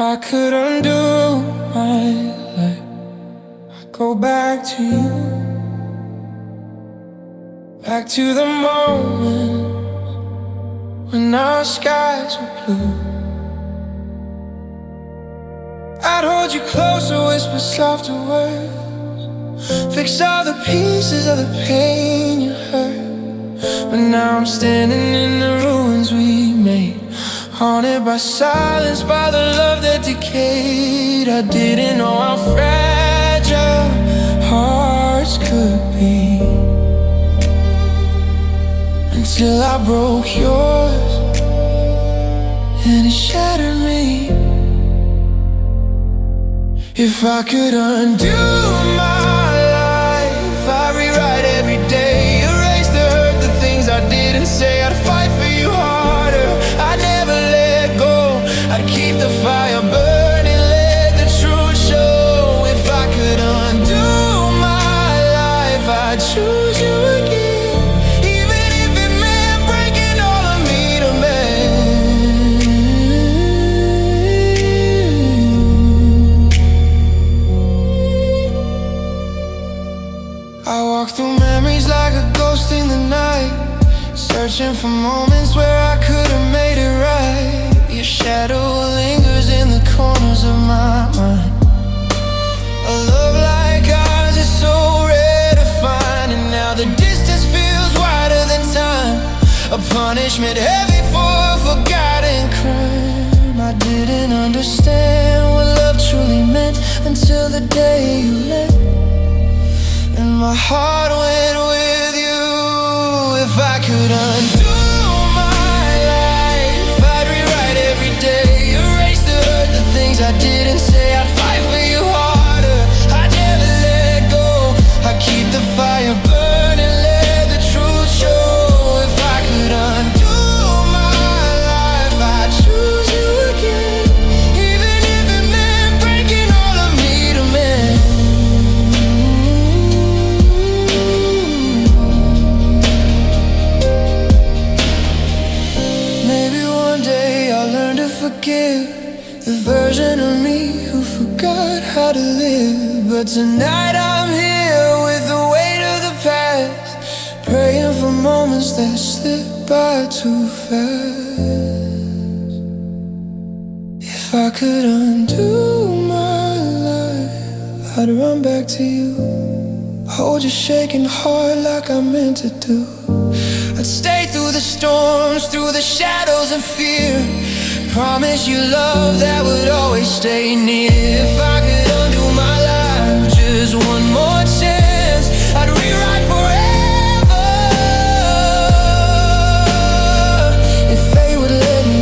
I could undo my life, I'd go back to you, back to the moment when our skies were blue. I'd hold you closer, whisper softer words, fix all the pieces of the pain you hurt. But now I'm standing in the ruins we made, haunted by silence, by the love that decayed. I didn't know how fragile hearts could be until I broke yours and it shattered me. If I could undo my life, I'd rewrite every day, erase the hurt, the things I didn't say. I'd fight for you harder, I'd never let go. I'd keep the fire burning, let the truth show. If I could undo my life, I'd choose you again, even if it meant breaking all of me to mend. I walk through memories like a ghost in the night, searching for moments where I could have made it right. Your shadow lingers in the corners of my mind. A love like ours is so rare to find, and now the distance feels wider than time, a punishment heavy for a forgotten crime. I didn't understand what love truly meant until the day you left, and my heart went with you. If I could undo my life, I'd rewrite every day, erase the hurt, the things I didn't say. I'd fight for you harder, I'd never let go. I'd keep the fire burning, let the truth show. If I could undo my life, I'd choose you again, even if it meant breaking all of me to mend. Forgive the version of me who forgot how to live. But tonight I'm here with the weight of the past, praying for moments that slip by too fast. If I could undo my life, I'd run back to you, hold your shaking heart like I meant to do. I'd stay through the storms, through the shadows and fear, promise you love that would always stay near. If I could undo my life, just one more chance, I'd rewrite forever. If they would let me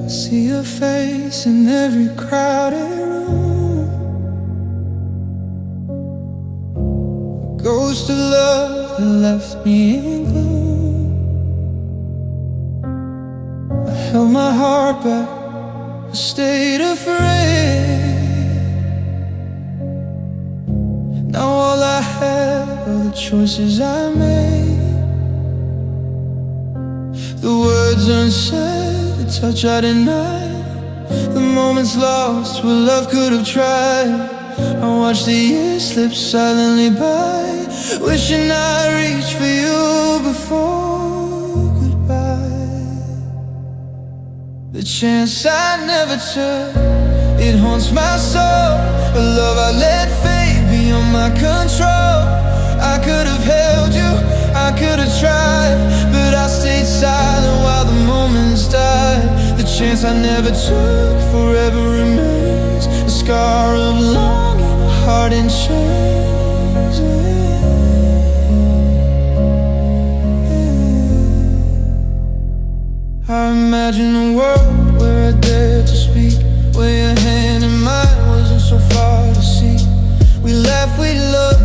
see your face in every crowded room, a ghost of love that left me in gloom. I held my heart back, I stayed afraid. Now all I have are the choices I made, the words unsaid, the touch I denied, the moments lost where love could have tried. I watched the years slip silently by, wishing I'd reach for you before goodbye. The chance I never took, it haunts my soul, a love I let fade beyond my control. I could have held you, I could have tried, but I stayed silent while the moments died. The chance I never took forever remains, a scar of longing, a heart in chains. I imagine a world where I dared to speak, where your hand in mine wasn't so far to see. We laughed, we loved,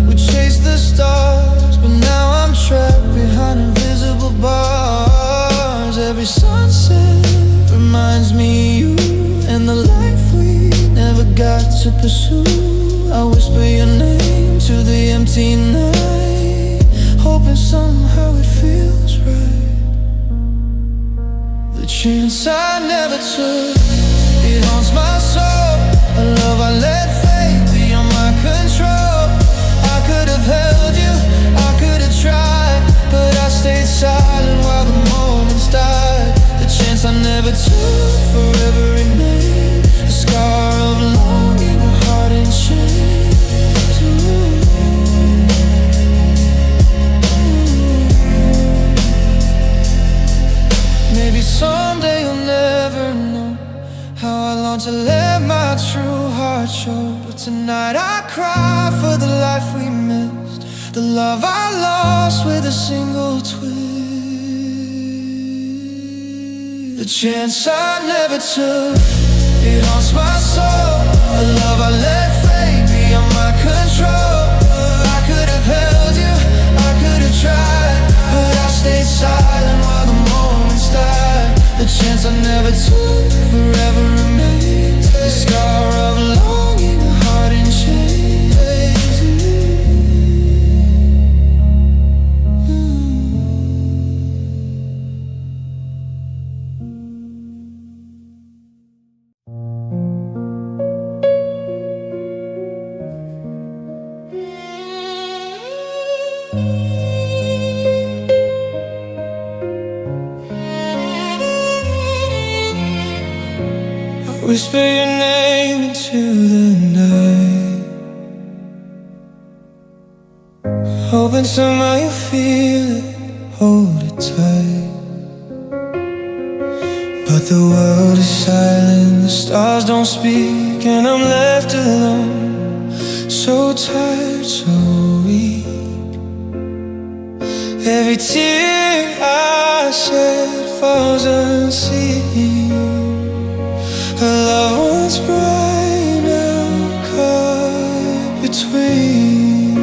we chased the stars, but now I'm trapped behind invisible bars. in the life we never got to pursue. I whisper your name to the empty night, hoping somehow it feels right. The chance I never took, it haunts my soul. A love I let fade beyond my control. I could have held you, I could have tried, but I stayed silent while the moments died. The chance I never took forever remained, a scar of longing, a heart in chains. Maybe someday you'll never know how I long to let my true heart show. But tonight I cry for the life we missed, the love I lost with a single twist. The chance I never took, it haunts my soul. A love I let fade beyond my control. I could have held you, I could have tried, but I stayed silent while the moments died. The chance I never took forever remains, the scar of longing, a heart in chains. Whisper your name into the night, hoping somehow you feel it, hold it tight. But the world is silent, the stars don't speak, and I'm left alone, so tired, so weak. Every tear I shed falls unseen. A loved one's bright now caught between.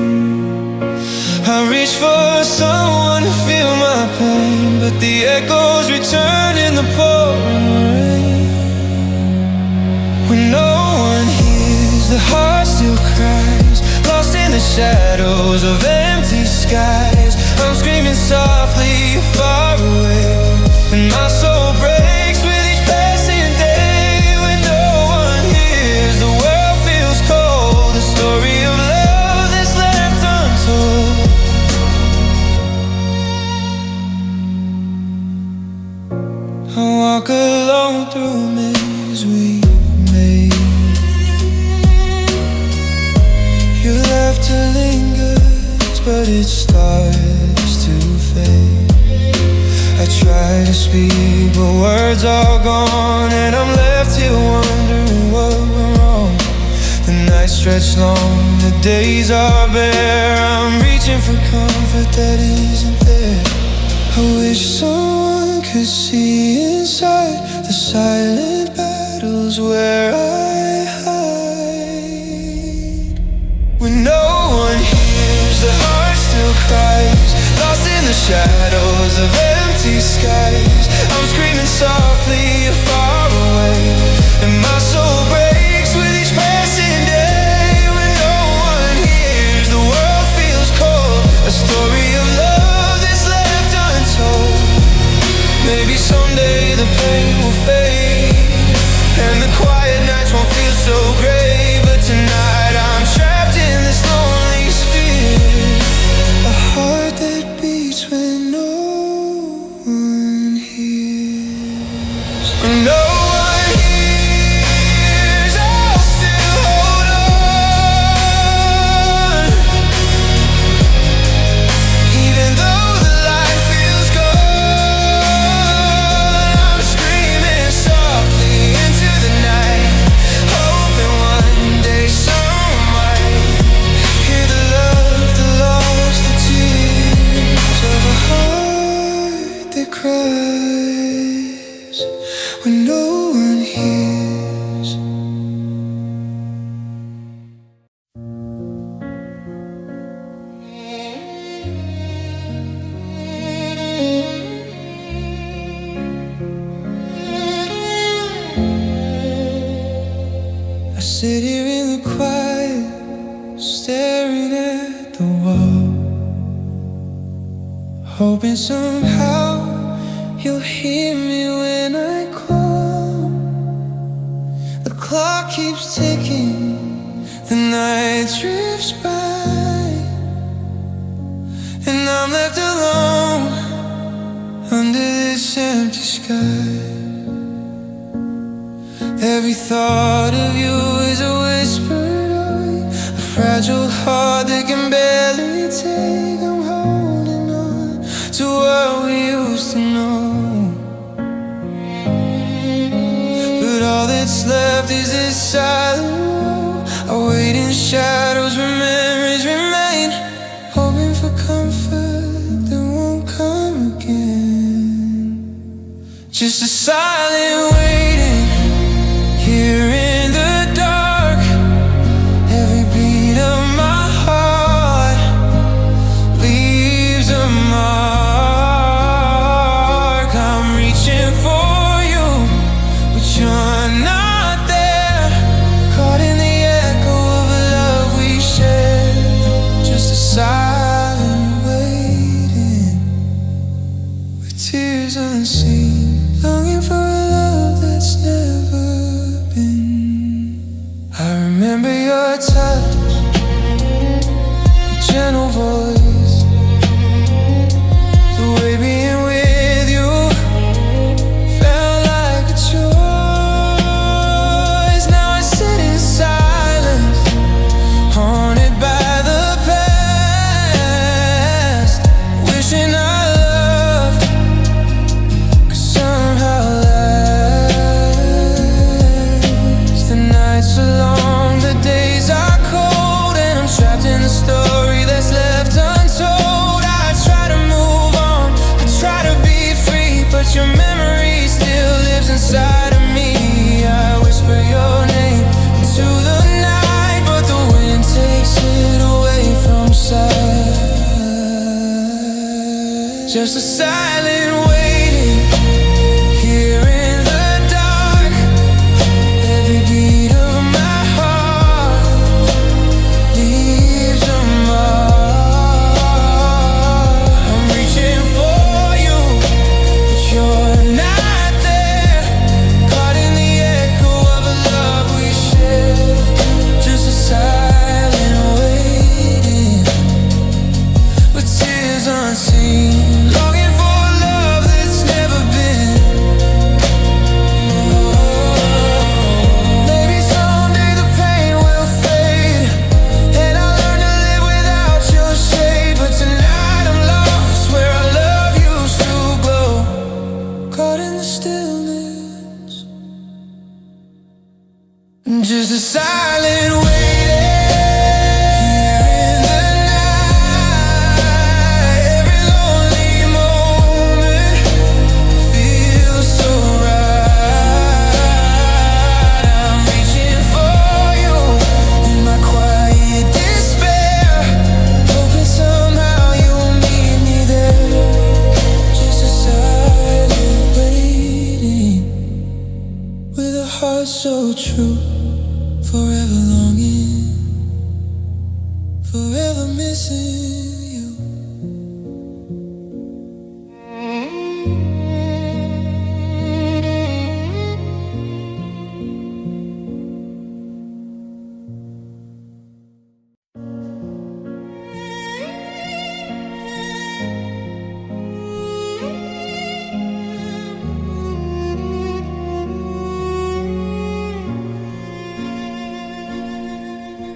I reach for someone to feel my pain, but the echoes return in the pouring rain. When no one hears, the heart still cries, lost in the shadows of empty skies. I'm screaming softly far away, and my soul breaks with each passing day. Story of love that's left untold. I walk alone through maze we made. Your laughter lingers, but it starts to fade. I try to speak, but words are gone, and I'm left here wondering what went wrong. The nights stretch long, the days are bare. I'm reaching for comfort that isn't there. I wish someone could see inside the silent battles where I hide. When no one hears, the heart still cries, lost in the shadows of empty skies. I'm screaming softly far away, and my soul breaks with each passing day. When no one hears, the world feels cold, a story of love that's left untold. Maybe someday the pain will fade, and the quiet nights won't feel so gray. But tonight I'm trapped in this lonely sphere, a heart that beats when no one hears. When no one hears, I'll still hold on, even though the light feels gone. I'm screaming softly into the night, hoping one day someone might hear the love, the loss, the tears of a heart that cries when no one hears. sit here in the quiet, staring at the wall, hoping somehow you'll hear me when I call. The clock keeps ticking, the night drifts by, and I'm left alone under this empty sky. Every thought of you is a whispered word, a fragile heart that can barely take. I'm holding on to what we used to know, but all that's left is this silent wall. I wait in shadows where memories remain, hoping for comfort that won't come again. Just a silent waiting here in the dark. Every beat of my heart leaves a mark. I'm reaching for you, but you're not there. Caught in the echo of a love we shared. Just a silent waiting with tears unseen, longing for a love that's never been. I remember your touch, your gentle voice, the way being with you felt like a choice. Now I sit in silence, haunted by the past, wishing I loved could somehow last. The nights are long, the days are cold, and I'm trapped in a story that's left untold. I try to move on, I try to be free, but your memory still lives inside of me. I whisper your name into the night, but the wind takes it away from sight. Just a silent waiting here in the dark. Every beat of my heart leaves a mark. I'm reaching for you, but you're not there. Caught in the echo of a love we shared. Just a silent waiting with tears unseen, longing for a love that's never been. Maybe someday the pain will fade, and I'll learn to live without your shade. But tonight I'm lost where our love used to glow. Caught in the stillness, just a silent waiting here in the night. Every lonely moment feels so right. I'm reaching for you in my quiet despair, hoping somehow you'll meet me there. Just a silent waiting with a heart so true, forever longing, forever missing you.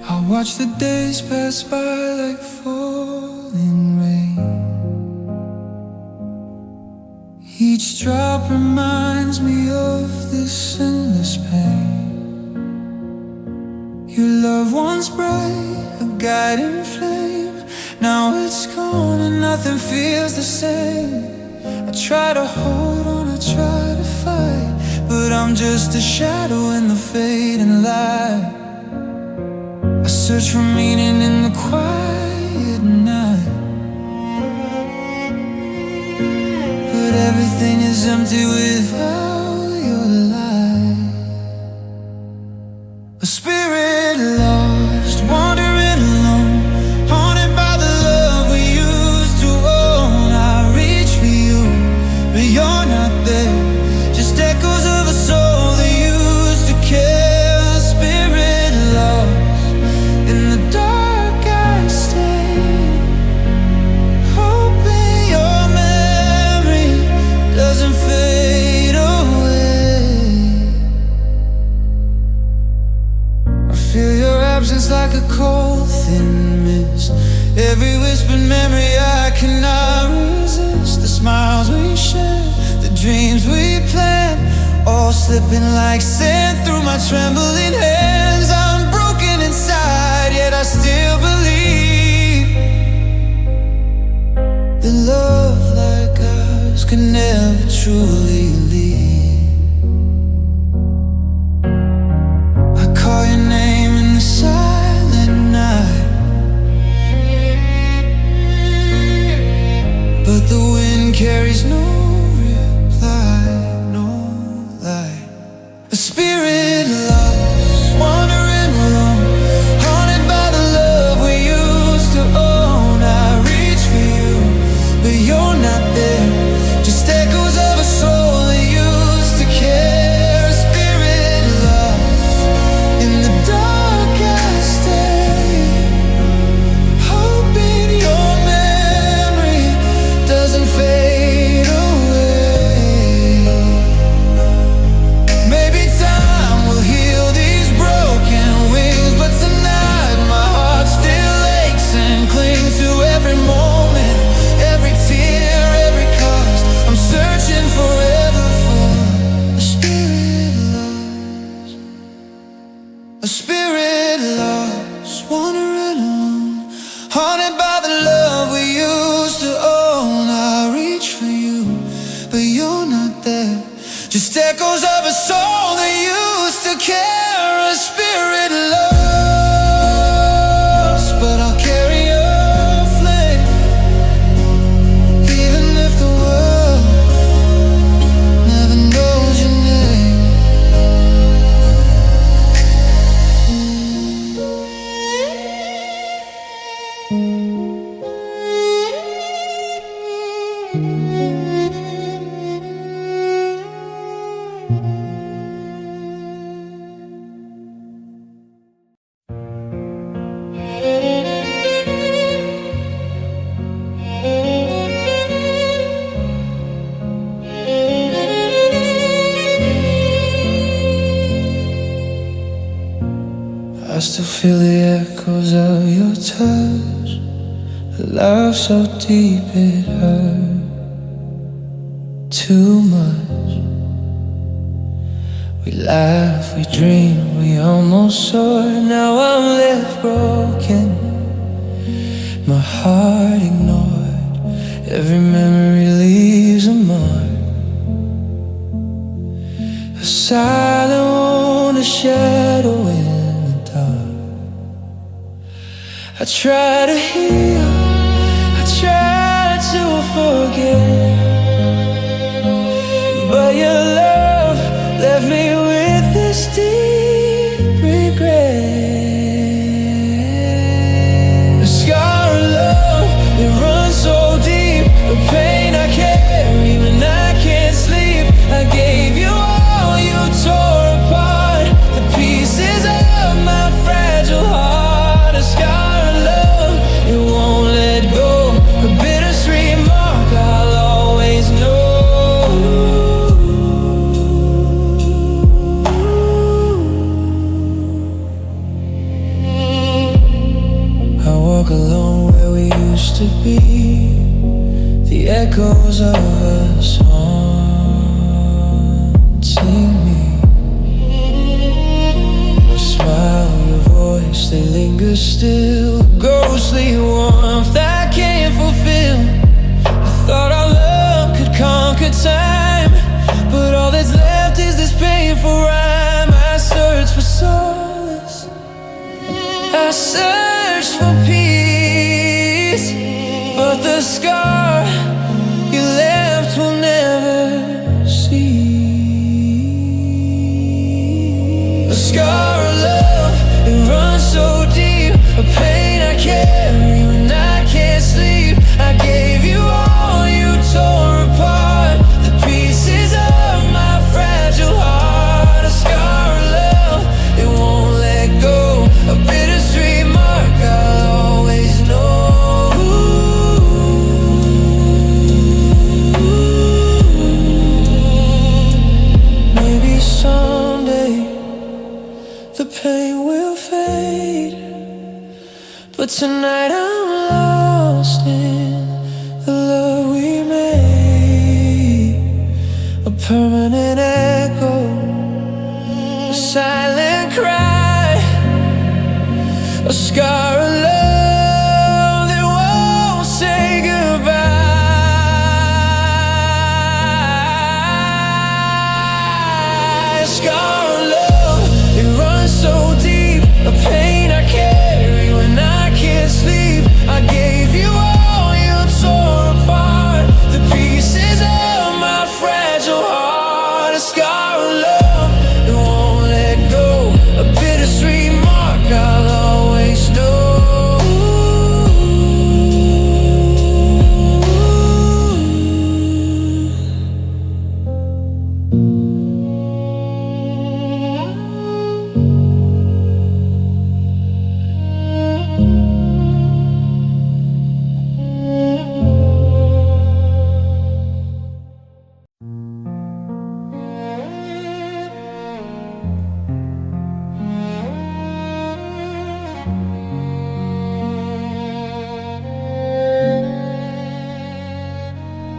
I watch the days pass by like falling rain. Each drop reminds me of this endless pain. Your love once bright, a guiding flame. Now it's gone and nothing feels the same. I try to hold on, I try to fight, but I'm just a shadow in the fading light. I search for meaning in the quiet night, but everything is empty without your light. A spirit like a cold thin mist. Every whispered memory I cannot resist. The smiles we share, the dreams we plan, all slipping like sand through my trembling hands. I'm broken inside, yet I still believe that love like ours can never truly leave. I call your name in the silent night, but the wind carries no reply, no light. A spirit lost, wandering alone, haunted by the love we used to own. I reach for you, but you're not there. Just echoes of a soul that used to care. A spirit lost in the dark I stay, hoping your memory doesn't fade away. Maybe time will heal these broken wings, but tonight my heart still aches and clings to every moment, every tear, every cost. I'm searching forever for a spirit lost, a spirit lost, wandering alone, haunted by the love we used to own. I reach for you, but you're not there. Just echoes of a soul that used to care. A spirit lost, but I'll carry your flame, even if the world never knows your name. I still feel the echoes of your touch, a love so deep it hurt too much. We laugh, we dream, we almost soar. Now I'm left broken, my heart ignored. Every memory leaves a mark, a silent wound, a shadow in the dark. I try to heal, I try to forget, but your love left me with this deep regret. A scar of love, it runs so deep, the pain I carry when I can't sleep. I gave you all, you tore apart the pieces of my fragile heart. A scar of love, it won't let go, a bittersweet mark I'll always know. I walk alone where we used to be, the echoes of us haunting me. Your smile, your voice, they linger still, a ghostly warmth I can't fulfill. I thought our love could conquer time, but all that's left is this painful rhyme. I search for solace, I search for peace, but the scar you left will never see. A scar of love, it runs so deep, a pain I carry when I can't sleep. I gave you all, you tore apart the pieces of my fragile heart. A scar of love, it won't let go, a bittersweet mark I'll always know. Maybe someday the pain will fade, But tonight I'm lost in the love we made, a permanent echo, a silent cry, a scar of love that won't say goodbye. A scar of love, it runs so deep, a pain I carry when I can't sleep. I gave you all, you tore apart the pieces of my fragile heart. A scar of love, it won't let go, a bittersweet mark I'll always know.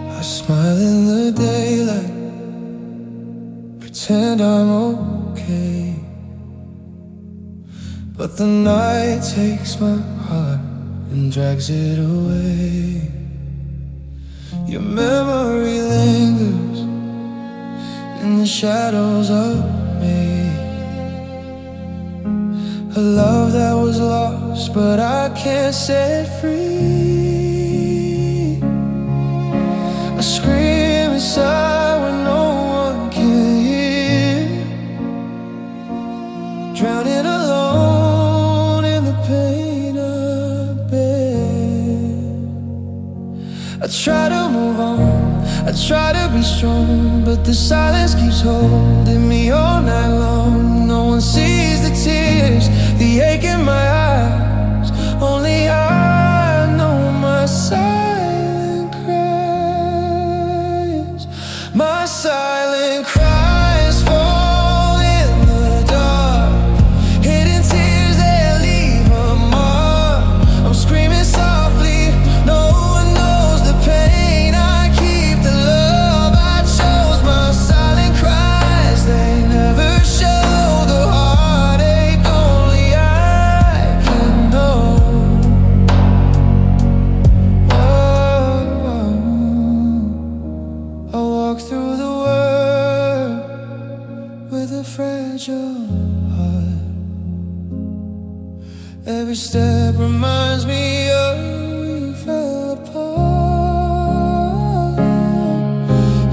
I smile in the daylight, pretend I'm okay, but the night takes my heart and drags it away. Your memory lingers in the shadows of me, a love that was lost but I can't set free. I scream inside when no one can hear, drowning alone in the pain I bear. I try to move on, I try to be strong, but the silence keeps holding me all night long. No one sees the tears, the ache in my eyes, only I know my silent cries. My silent cries fall in the dark, hidden tears that leave a mark. I'm screaming softly, no one knows the pain. I keep the love I chose. My silent cries, they never show the heartache, only I can know. I walk through the world with a fragile heart. Every step reminds me of we fell apart.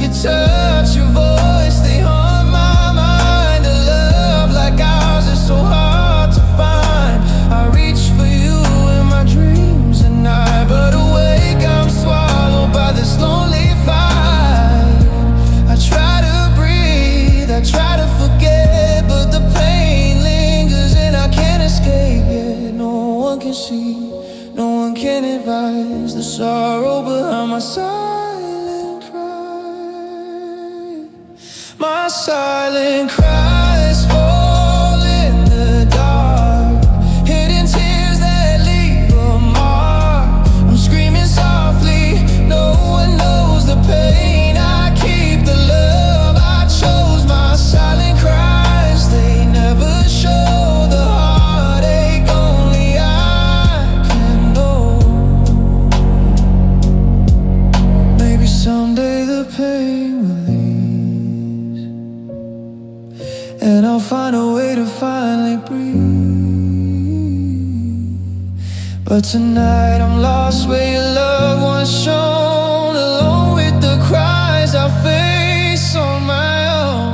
Your touch, your voice, they haunt my mind. A love like ours is so hard to find. I reach for you in my dreams at night, but awake I'm swallowed by this lonely fight. I try to breathe, I try to forget, but the pain lingers and I can't escape yet. No one can see, no one can advise the sorrow behind my silent cry. My silent cries fall in the dark, hidden tears that leave a mark. I'm screaming softly, no one knows the pain. I keep the love I chose. My silent cries, they never show the heartache, only I can know. Maybe someday the pain will ease, and I'll find a way to finally breathe. But tonight I'm lost where your love once shone, alone with the cries I face on my own.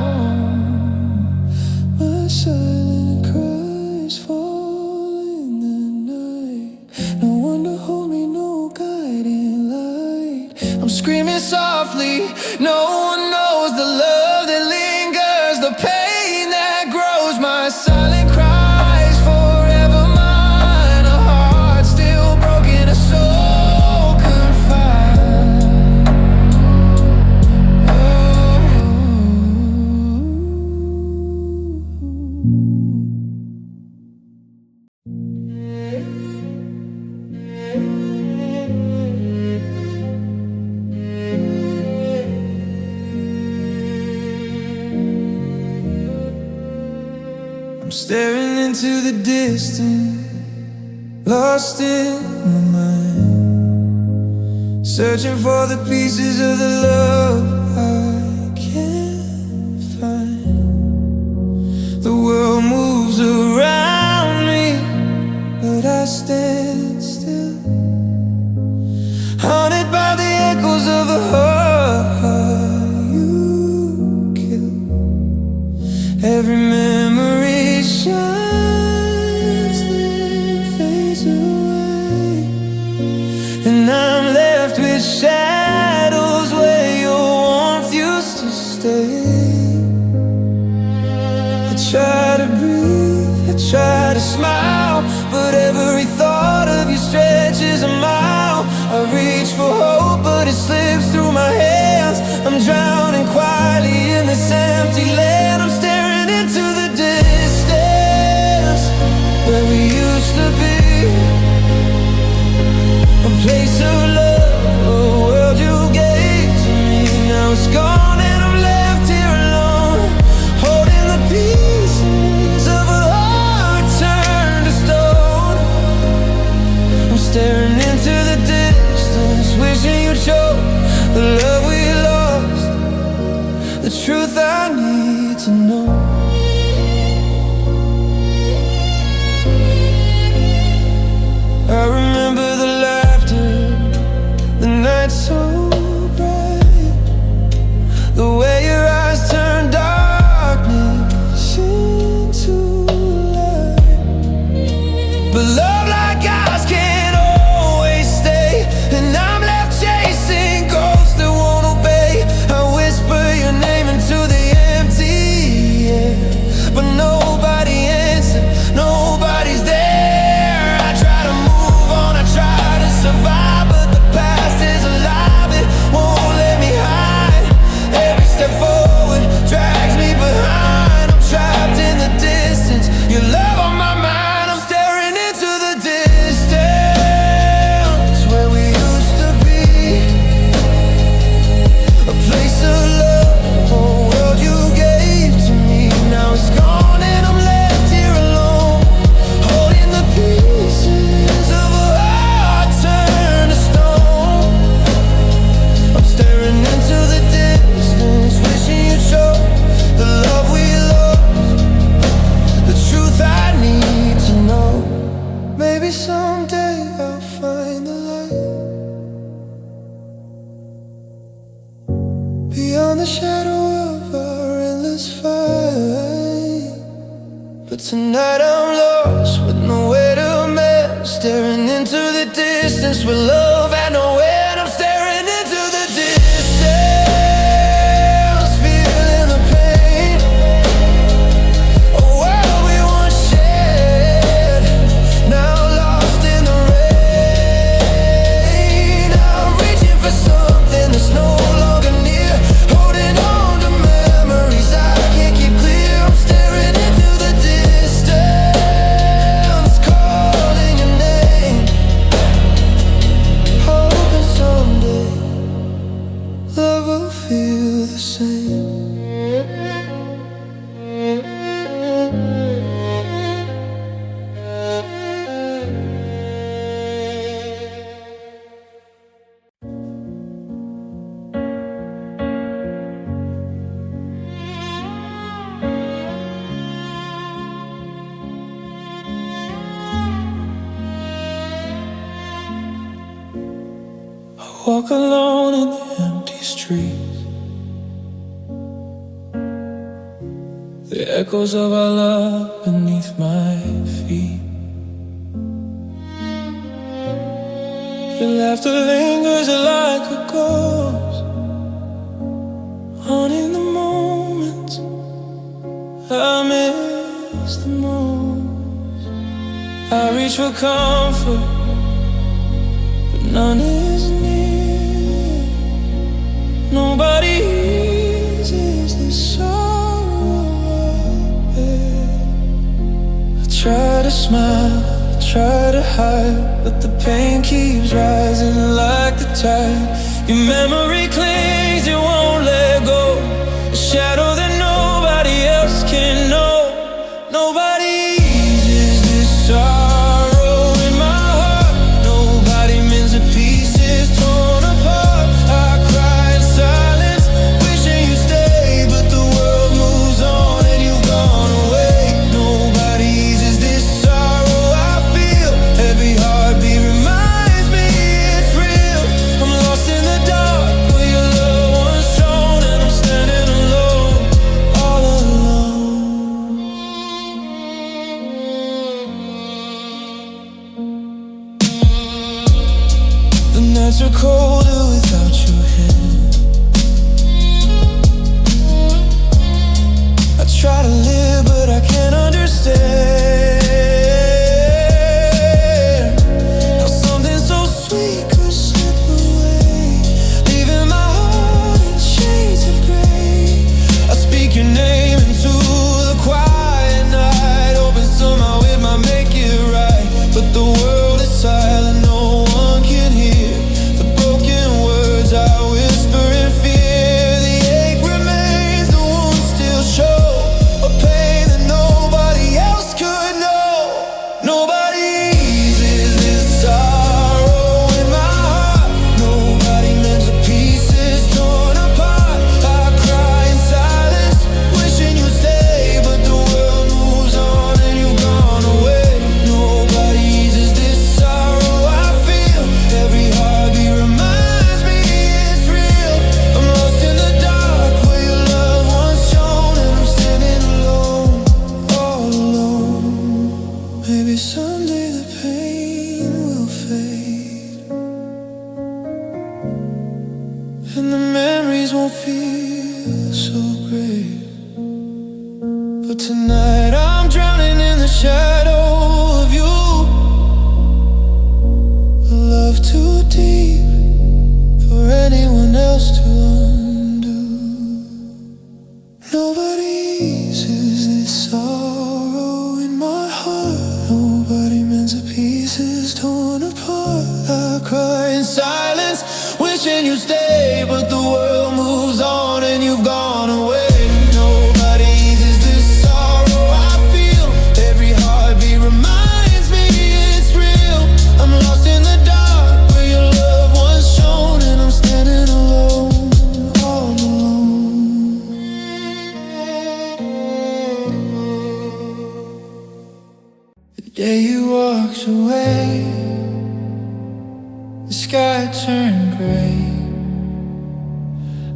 My silent cries fall in the night, no one to hold me, no guiding light. I'm screaming softly, no one knows the love that lingers, the pain that grows. My silent cries forever mine, a heart still broken, a soul confined. Oh. Staring into the distance, lost in my mind, searching for the pieces of the love I can't find. The world moves around me, but I stand still, haunted by the echoes of the heart you killed. Every memory shines, then fades away, and I'm left with shadows where your warmth used to stay. I try to breathe, I try to smile, but every thought of you stretches a mile. I reach for hope, but it slips through my hands. I'm drowning quietly in this empty land. I'm staring into the distance, where we used to be, a place of love, a world you gave to me. Now it's gone and I'm left here alone, holding the pieces of a heart turned to stone. I'm staring into the distance, wishing you'd show the love we lost, the truth I need to know. I remember the laughter, the night so bright, the way your eyes turned darkness into light. But love like ours can't always stay, and I'm left chasing ghosts that won't obey. I whisper your name into the empty air, but nobody answered, nobody's there. Survive, but the past is alive, it won't let me hide. Every step forward drags me behind. I'm trapped in the distance, your love on my mind. I'm staring into the distance, where we used to be, a place of love, a world you gave to me. Now it's gone and I'm left here alone, holding the pieces of a turned to stone. I'm staring into the distance, wishing you'd show the love we lost, the truth I need to know. Maybe someday I'll find the light beyond the shadow of our endless fight. But tonight I'm lost with nowhere to mend, staring into the distance where love had no end. I'm staring into the distance, feeling the pain, a world we once shared, now lost in the rain. I'm reaching for something that's no longer near, holding on to memories I can't keep clear. I'm staring into the distance, calling your name, hoping someday love will feel the same. Walk alone in the empty streets, the echoes of our love beneath my feet. Your laughter lingers like a ghost, haunting the moments I miss the most. I reach for comfort, but none is near. Nobody eases the sorrow I bear. I try to smile, I try to hide, but the pain keeps rising like the tide. Your memory clings, it won't let go, a shadow that nobody else can know. Nobody day you walked away, the sky turned gray.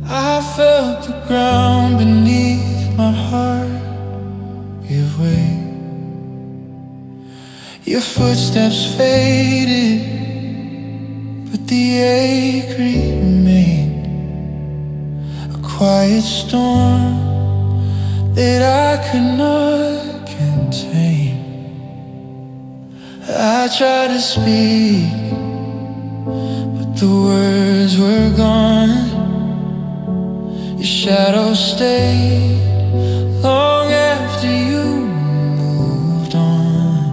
I felt the ground beneath my heart give way. Your footsteps faded, but the ache remained. A quiet storm that I could not contain. I tried to speak, but the words were gone. Your shadow stayed long after you moved on.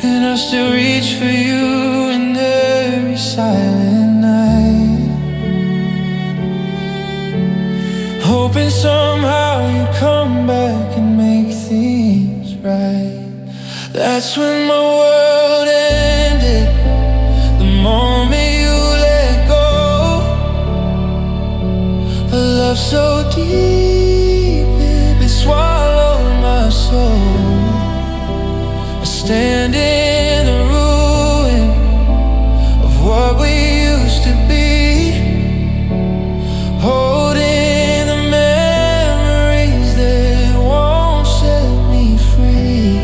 And I still reach for you in every silent night, hoping somehow you come back and make things right. That's when my world ended, the moment you let go. A love so deep it swallowed my soul. I stand in the ruin of what we used to be, holding the memories that won't set me free.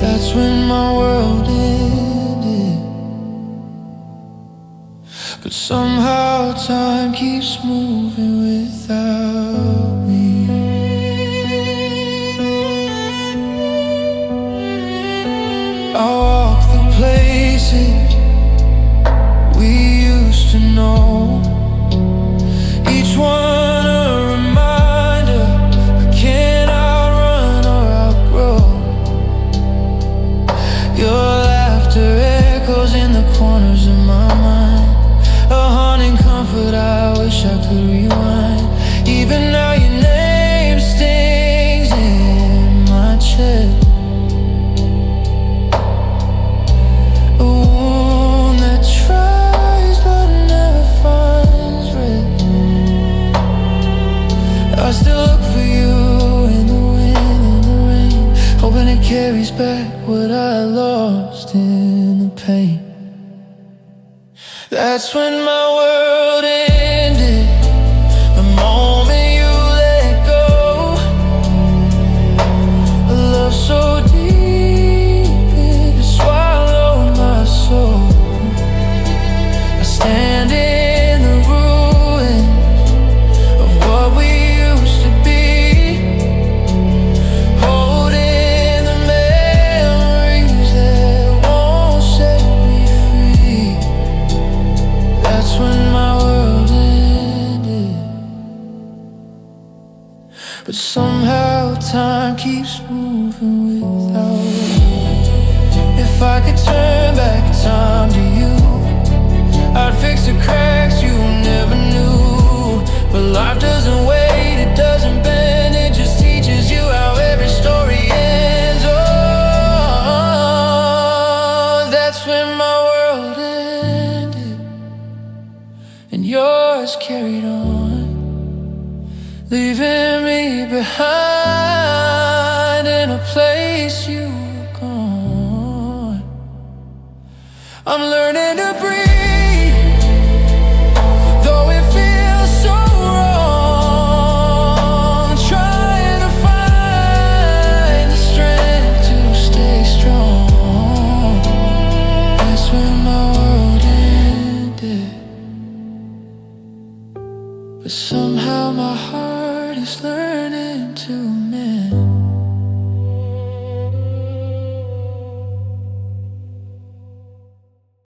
That's when my world ended, but somehow time keeps moving without me. I walk the places we used to know, each one a reminder I can't outrun or outgrow. Your laughter echoes in the corners of my mind, a haunting comfort I wish I could rewind. Even now your name stings in my chest, a wound that tries but never finds rest. I still look for you in the wind, in the rain, hoping it carries back what I lost in the pain. That's when my world ended, the moment you let go. A love so deep it swallowed my soul. I stand in the ruin of what we used to be, holding the memories that won't set me free. That's when my world ended, but somehow time keeps moving without me. If I could turn back time to you, I'd fix the cracks you never knew. But life doesn't wait, it doesn't bend, it just teaches you how every story ends. Oh, that's when my world ended, and yours carried on, leaving me behind in a place you were gone. I'm learning to breathe, though it feels so wrong, trying to find the strength to stay strong. That's when my world ended, but somehow my heart is learning